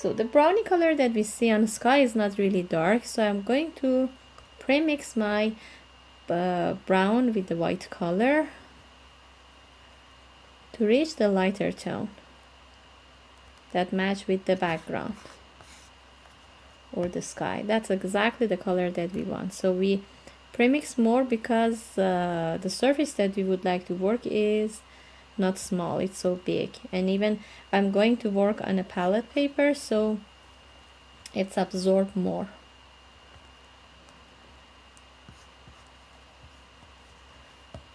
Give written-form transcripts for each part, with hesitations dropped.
So the brownie color that we see on the sky is not really dark, so I'm going to pre-mix my brown with the white color to reach the lighter tone that match with the background or the sky. That's exactly the color that we want. So we premix more because the surface that we would like to work is not small, it's so big. And even I'm going to work on a palette paper, so it's absorbed more.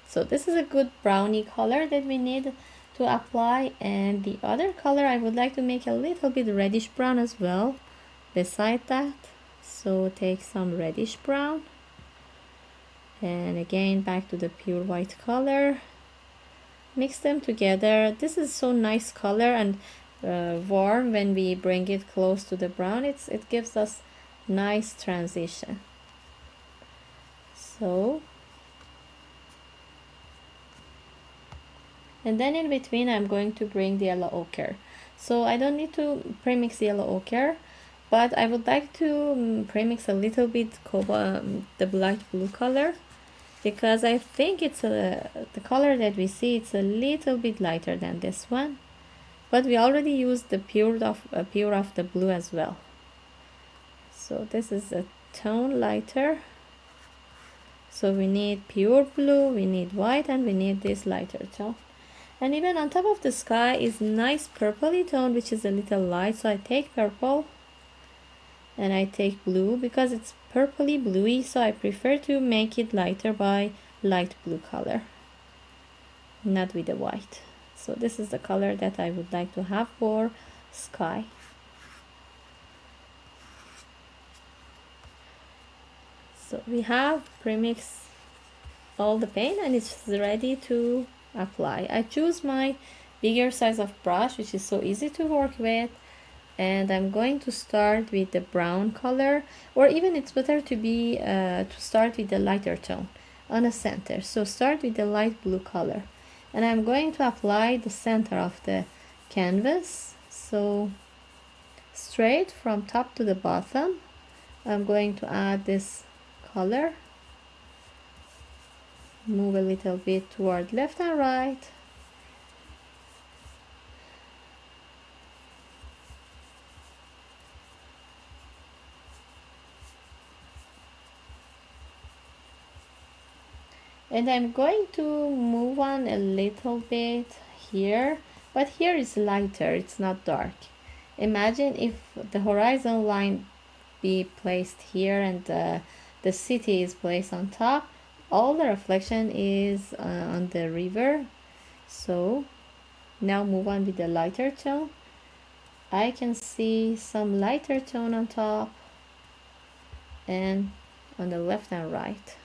So this is a good brownie color that we need to apply, and the other color I would like to make a little bit reddish brown as well beside that. So take some reddish brown, and again back to the pure white color, mix them together. This is so nice color and warm. When we bring it close to the brown, it gives us nice transition. So, and then in between I'm going to bring the yellow ochre. So I don't need to premix the yellow ochre, but I would like to premix a little bit the light blue color, because I think it's the color that we see, it's a little bit lighter than this one, but we already used the pure of the blue as well. So this is a tone lighter. So we need pure blue, we need white, and we need this lighter tone. And even on top of the sky is nice purpley tone, which is a little light. So I take purple and I take blue because it's purpley bluey, so I prefer to make it lighter by light blue color, not with the white. So this is the color that I would like to have for sky. So we have premixed all the paint and it's ready to apply. I choose my bigger size of brush, which is so easy to work with, and I'm going to start with the brown color, or even it's better to be to start with the lighter tone on a center. So start with the light blue color, and I'm going to apply the center of the canvas. So straight from top to the bottom, I'm going to add this color, move a little bit toward left and right, and I'm going to move on a little bit here, but here is lighter, it's not dark. Imagine if the horizon line be placed here and the city is placed on top, all the reflection is on the river. So now move on with the lighter tone. I can see some lighter tone on top and on the left and right.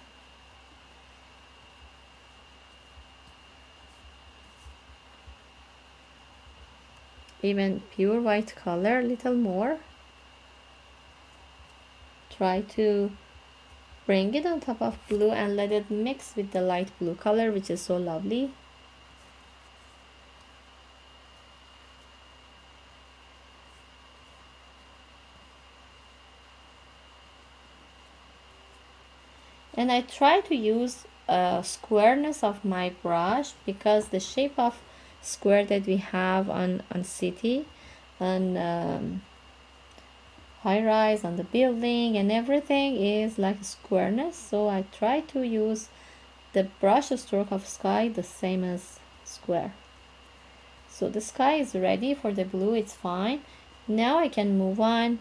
Even pure white color, a little more. Try to bring it on top of blue and let it mix with the light blue color, which is so lovely. And I try to use squareness of my brush, because the shape of square that we have on city, on high rise, on the building and everything is like squareness. So I try to use the brush stroke of sky the same as square. So the sky is ready for the blue, it's fine. Now I can move on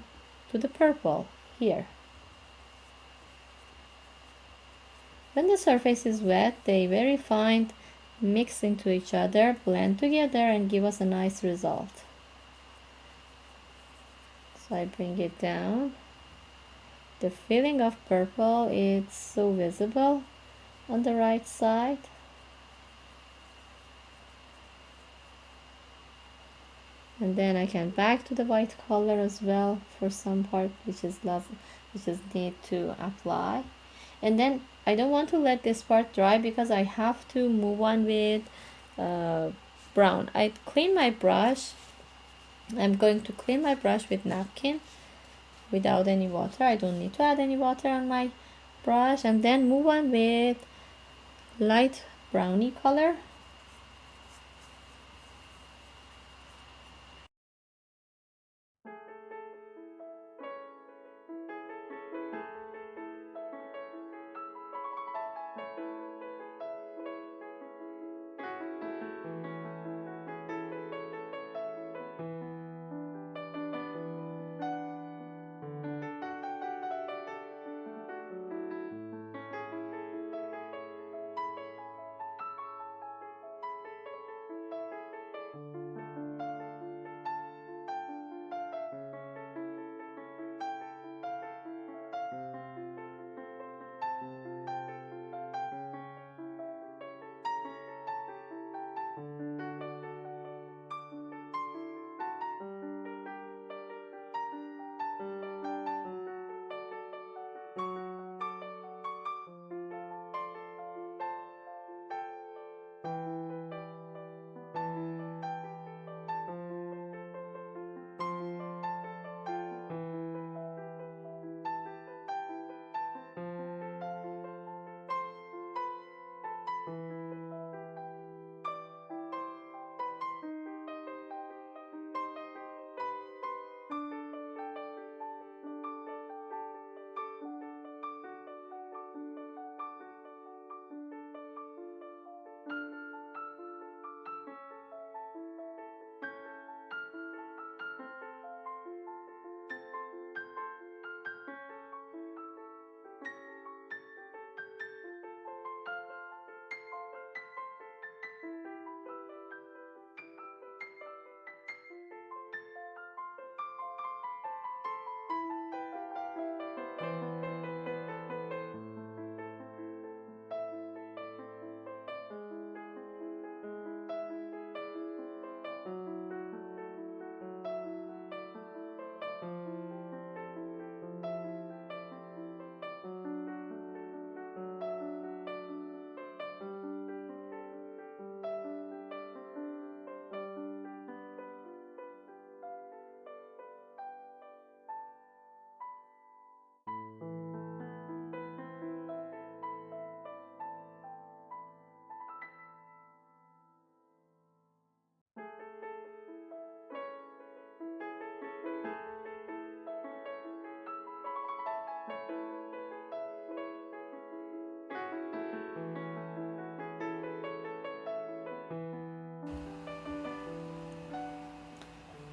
to the purple here. When the surface is wet, they very fine mix into each other, blend together, and give us a nice result. So I bring it down. The feeling of purple is so visible on the right side. And then I can back to the white color as well for some part which is need to apply. And then I don't want to let this part dry because I have to move on with brown. I clean my brush I'm going to clean my brush with napkin without any water. I don't need to add any water on my brush, and then move on with light brownie color.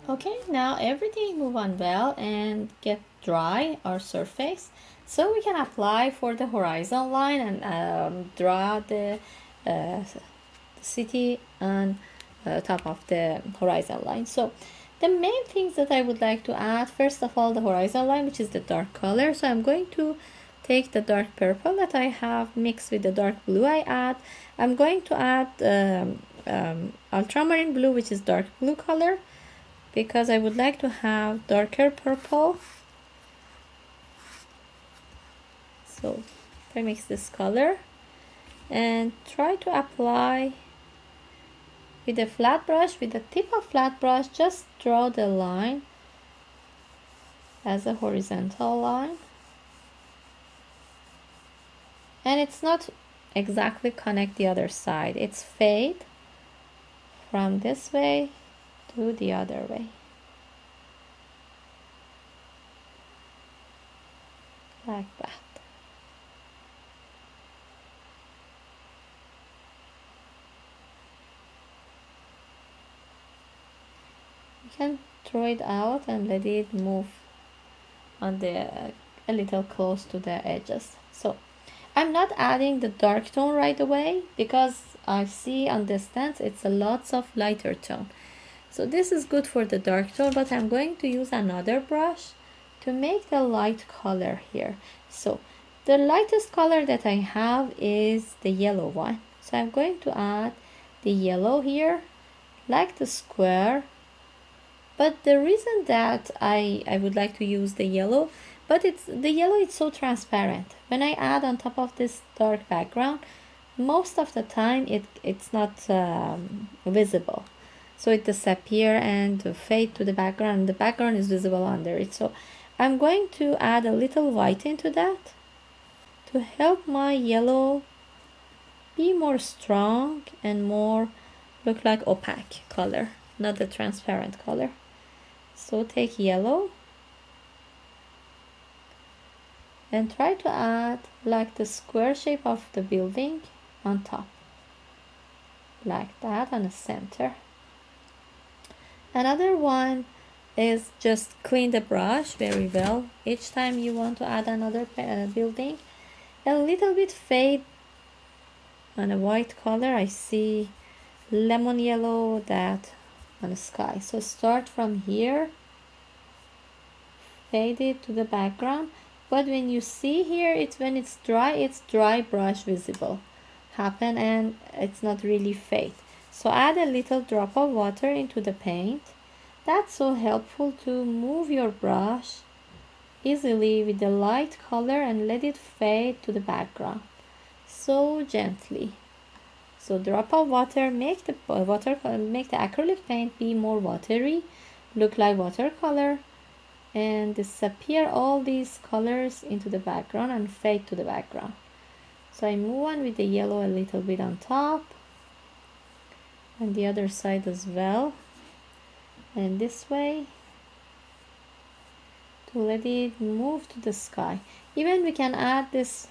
Okay, now everything move on well and get dry our surface, so we can apply for the horizon line and draw the city on top of the horizon line. So the main things that I would like to add, first of all, the horizon line, which is the dark color. So I'm going to take the dark purple that I have mixed with the dark blue I'm going to add ultramarine blue, which is dark blue color, because I would like to have darker purple. So I mix this color and try to apply with a flat brush, with the tip of flat brush, just draw the line as a horizontal line. And it's not exactly connect the other side, it's fade from this way to the other way. Like that. You can throw it out and let it move on the a little close to the edges. So I'm not adding the dark tone right away because I see on distance it's a lots of lighter tone. So this is good for the dark tone, but I'm going to use another brush to make the light color here. So the lightest color that I have is the yellow one. So I'm going to add the yellow here, like the square. But the reason that I would like to use the yellow, but the yellow is so transparent. When I add on top of this dark background, most of the time it's not visible. so it disappear and fade to the background. The background is visible under it. So I'm going to add a little white into that to help my yellow be more strong and more look like opaque color, not the transparent color. So take yellow and try to add like the square shape of the building on top, like that, on the center. Another one is just clean the brush very well. Each time you want to add another building, a little bit fade on a white color. I see lemon yellow that on the sky. So start from here, fade it to the background. But when you see here, when it's dry brush visible happen, and it's not really fade. So add a little drop of water into the paint. That's so helpful to move your brush easily with the light color and let it fade to the background so gently. So drop of water, make the acrylic paint be more watery, look like watercolor, and disappear all these colors into the background and fade to the background. So I move on with the yellow a little bit on top and the other side as well, and this way to let it move to the sky. Even we can add this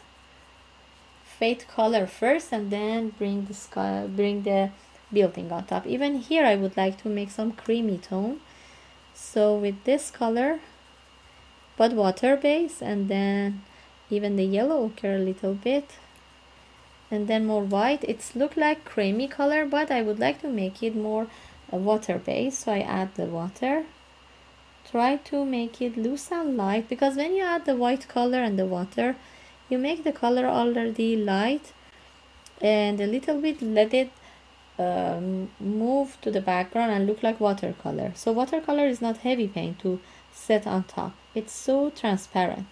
fade color first and then bring the building on top. Even here I would like to make some creamy tone, so with this color but water base, and then even the yellow ochre a little bit, and then more white. It's look like creamy color, but I would like to make it more water base, so I add the water. Try to make it loose and light, because when you add the white color and the water, you make the color already light, and a little bit let it move to the background and look like watercolor. So watercolor is not heavy paint to set on top. It's so transparent.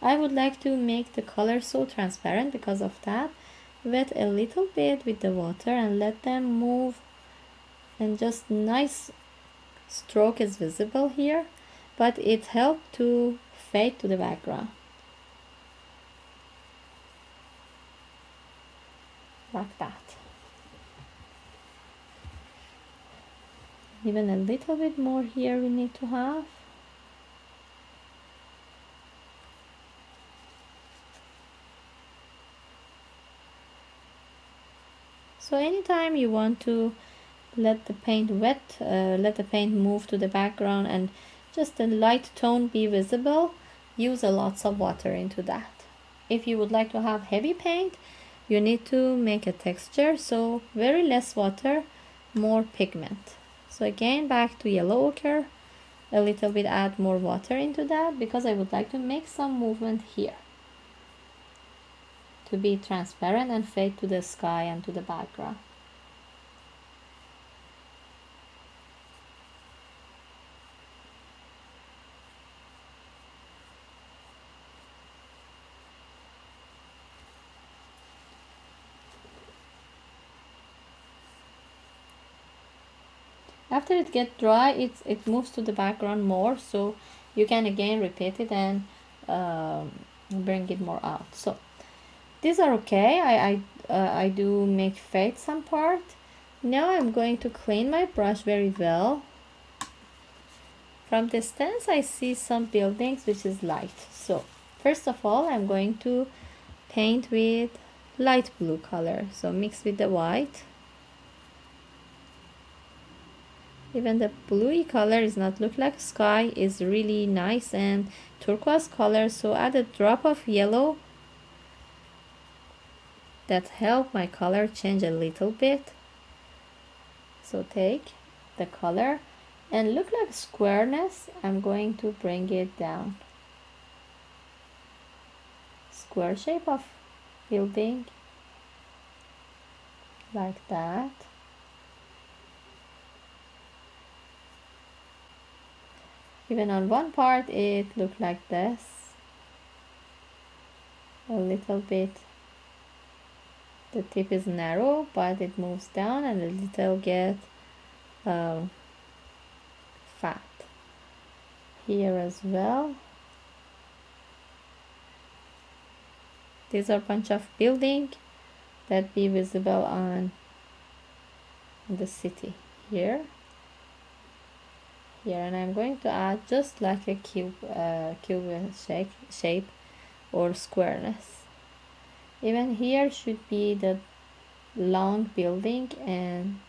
I would like to make the color so transparent. Because of that, wet a little bit with the water and let them move, and just nice stroke is visible here, but it helped to fade to the background like that. Even a little bit more here we need to have. So anytime you want to let the paint let the paint move to the background and just a light tone be visible, use a lots of water into that. If you would like to have heavy paint, you need to make a texture, so very less water, more pigment. So again, back to yellow ochre, a little bit add more water into that, because I would like to make some movement here to be transparent and fade to the sky and to the background. After it gets dry, it moves to the background more, so you can again repeat it and bring it more out. So these are okay. I do make fade some part. Now I'm going to clean my brush very well. From distance I see some buildings which is light. So first of all, I'm going to paint with light blue color. So mix with the white. Even the bluey color is not look like sky, is really nice, and turquoise color, so add a drop of yellow that help my color change a little bit. So take the color and look like squareness, I'm going to bring it down. Square shape of building like that. Even on one part it looked like this, a little bit. The tip is narrow, but it moves down and a little get fat here as well. These are a bunch of building that be visible on the city here, and I'm going to add just like a cube shape or squareness. Even here should be the long building, and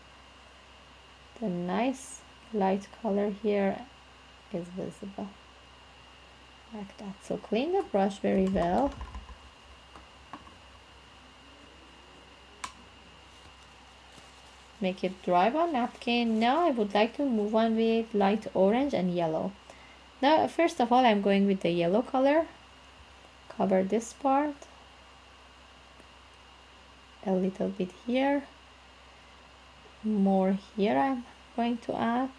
the nice light color here is visible like that. So clean the brush very well. Make it dry on napkin. Now I would like to move on with light orange and yellow. Now first of all, I'm going with the yellow color. Cover this part a little bit here, more here I'm going to add.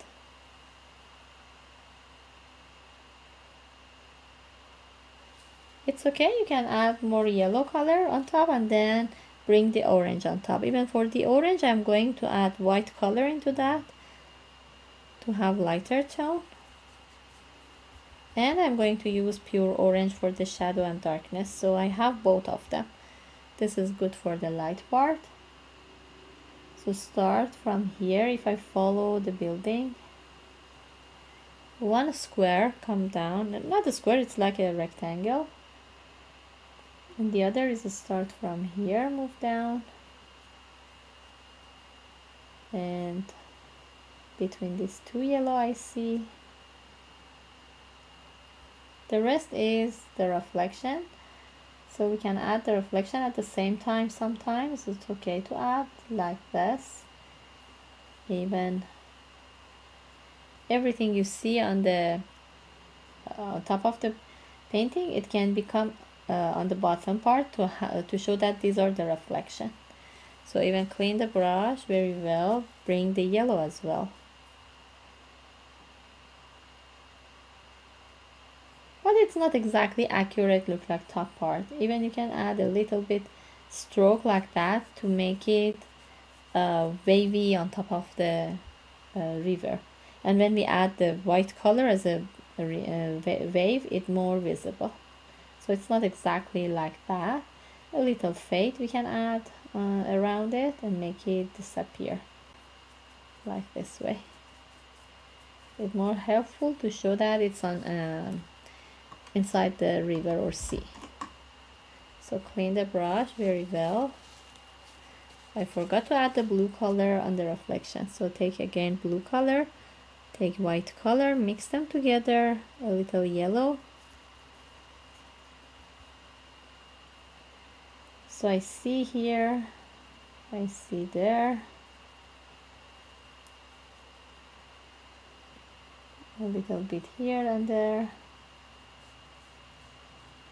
It's okay, you can add more yellow color on top and then bring the orange on top. Even for the orange, I'm going to add white color into that to have lighter tone. And I'm going to use pure orange for the shadow and darkness, so I have both of them. This is good for the light part. So start from here. If I follow the building, one square, come down, not a square, it's like a rectangle, and the other is a start from here, move down, and between these two yellow I see. The rest is the reflection, so we can add the reflection at the same time. Sometimes it's okay to add like this. Even everything you see on the top of the painting, it can become on the bottom part to show that these are the reflection. So even clean the brush very well, bring the yellow as well. But it's not exactly accurate, look like top part. Even you can add a little bit stroke like that to make it wavy on top of the river. And when we add the white color as a wave, it's more visible. So it's not exactly like that. A little fade we can add around it and make it disappear like this way. It's more helpful to show that it's on inside the river or sea. So clean the brush very well. I forgot to add the blue color on the reflection, so take again blue color, take white color, mix them together, a little yellow. So I see here, I see there, a little bit here and there.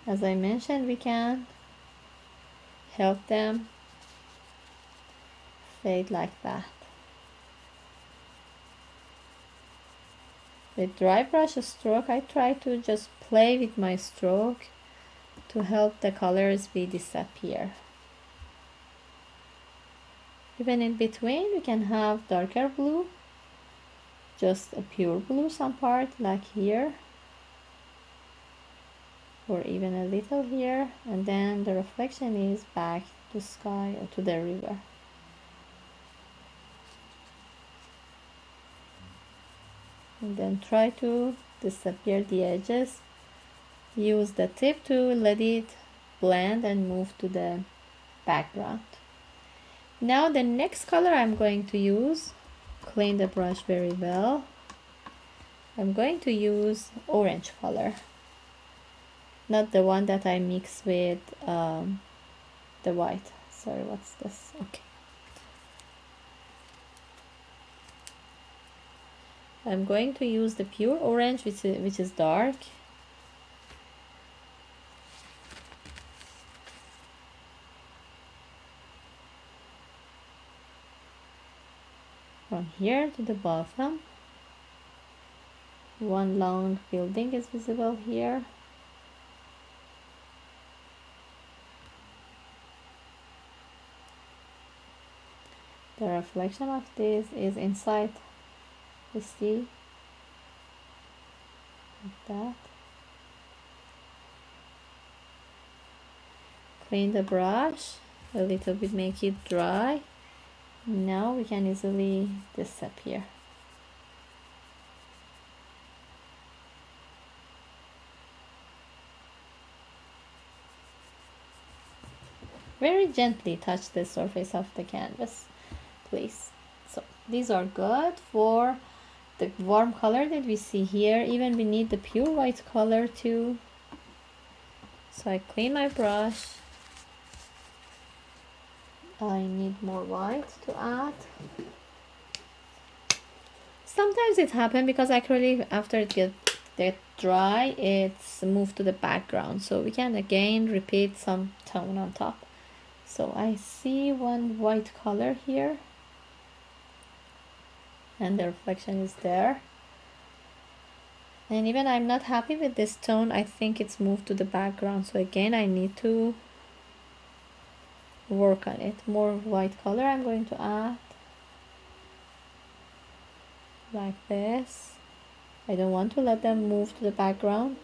As I mentioned, we can help them fade like that. With dry brush stroke, I try to just play with my stroke to help the colors be disappear. Even in between, we can have darker blue, just a pure blue some part like here, or even a little here, and then the reflection is back to sky or to the river. And then try to disappear the edges. Use the tip to let it blend and move to the background. Now the next color I'm going to use, clean the brush very well. I'm going to use orange color. Not the one that I mix with the white. Sorry, what's this? Okay. I'm going to use the pure orange, which is dark. From here to the bottom. One long building is visible here. The reflection of this is inside You see? Like that. Clean the brush a little bit, make it dry. Now we can easily disappear. Very gently touch the surface of the canvas, please. So these are good for the warm color that we see here. Even we need the pure white color too. So I clean my brush. I need more white to add. Sometimes it happens because acrylic, after it gets dry, it's moved to the background. So we can again repeat some tone on top. So I see one white color here. And the reflection is there. And even I'm not happy with this tone. I think it's moved to the background. So again, I need to work on it. More white color I'm going to add. Like this. I don't want to let them move to the background.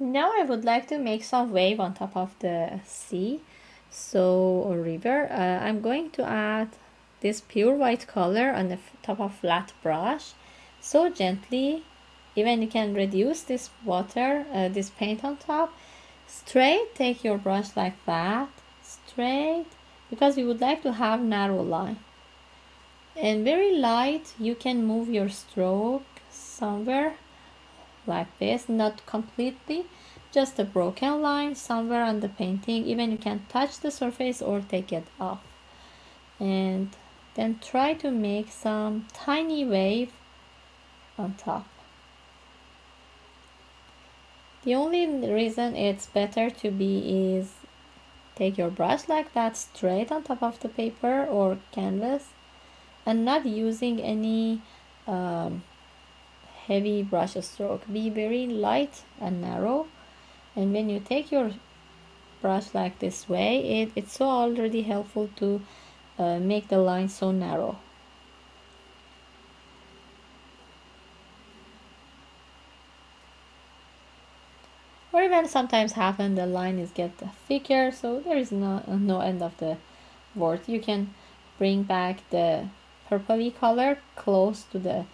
Now I would like to make some wave on top of the sea, or river. I'm going to add this pure white color on the top of flat brush, so gently. Even you can reduce this water, this paint on top. Straight, take your brush like that, straight, because we would like to have narrow line. And very light, you can move your stroke somewhere like this, not completely, just a broken line somewhere on the painting. Even you can touch the surface or take it off, and then try to make some tiny wave on top. The only reason it's better to be is take your brush like that straight on top of the paper or canvas, and not using any heavy brush stroke. Be very light and narrow, and when you take your brush like this way, it's so already helpful to make the line so narrow. Or even sometimes happen the line is get thicker, so there is no end of the word. You can bring back the purpley color close to the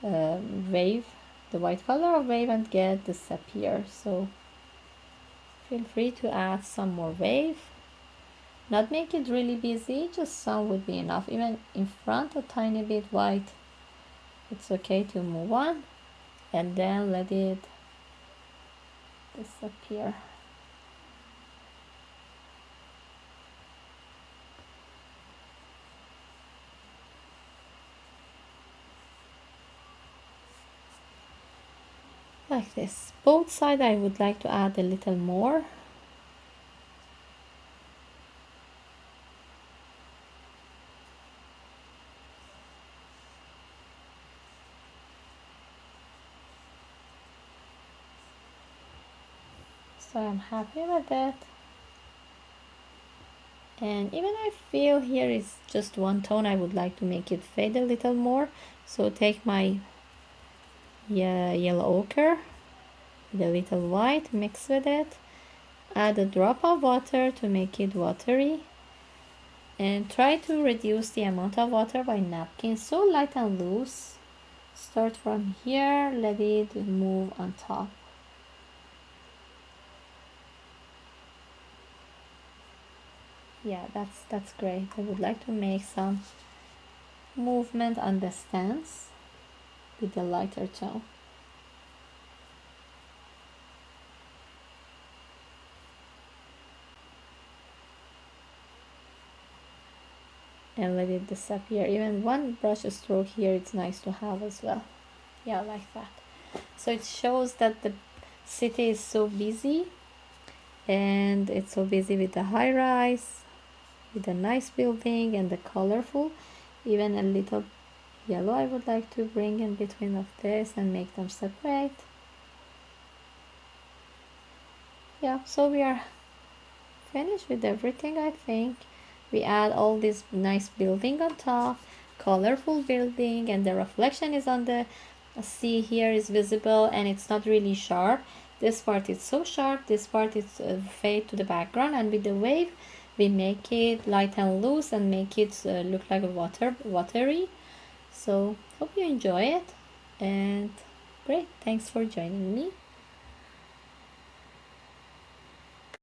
wave, the white color of wave, and get disappear. So feel free to add some more wave. Not make it really busy, just some would be enough. Even in front a tiny bit white, it's okay to move on, and then let it disappear. Like this. Both sides I would like to add a little more. So I'm happy with that. And even I feel here is just one tone, I would like to make it fade a little more. So take my yellow ochre with a little white, mix with it, add a drop of water to make it watery, and try to reduce the amount of water by napkin, so light and loose. Start from here, let it move on top. Yeah, that's great. I would like to make some movement on the stance with the lighter tone. And let it disappear. Even one brush stroke here, it's nice to have as well. Yeah, like that. So it shows that the city is so busy, and it's so busy with the high rise, with the nice building and the colorful. Even a little yellow I would like to bring in between of this and make them separate. Yeah, so we are finished with everything, I think. We add all this nice building on top, colorful building, and the reflection is on the sea here is visible, and it's not really sharp. This part is so sharp, this part is fade to the background, and with the wave we make it light and loose and make it look like a watery. So hope you enjoy it, and great, thanks for joining me.